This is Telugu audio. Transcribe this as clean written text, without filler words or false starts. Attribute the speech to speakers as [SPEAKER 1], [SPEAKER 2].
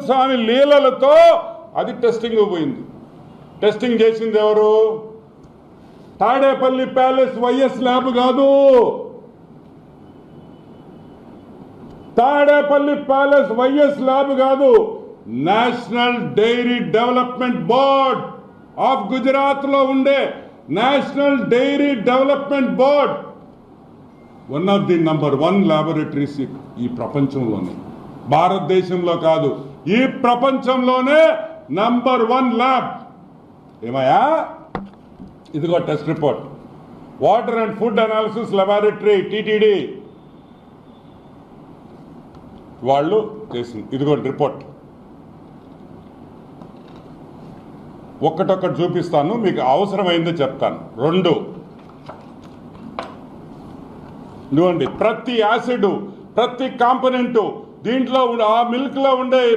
[SPEAKER 1] స్వామి లీలలతో అది టెస్టింగ్ పోయింది. టెస్టింగ్ చేసింది ఎవరు? తాడేపల్లి ప్యాలెస్ వైఎస్ ల్యాబ్ కాదు, తాడేపల్లి ప్యాలెస్ వైఎస్ ల్యాబ్ కాదు, national dairy development board of Gujarat లో ఉండే national dairy development board one of the number 1 laboratories ఈ ప్రపంచంలోనే, భారతదేశంలో కాదు, ఈ ప్రపంచంలోనే నంబర్ 1 ల్యాబ్. ఏమయ్యా, ఇదిగో test report, water and food analysis laboratory TTD వాళ్ళు చేసింది. ఇదిగో రిపోర్ట్, ఒక్కటొక్కటి చూపిస్తాను, మీకు అవసరమైందో చెప్తాను. 2 ఇదిగోండి, ప్రతి యాసిడ్, ప్రతి కాంపోనెంట్ దీంట్లో ఆ మిల్క్ లో ఉండే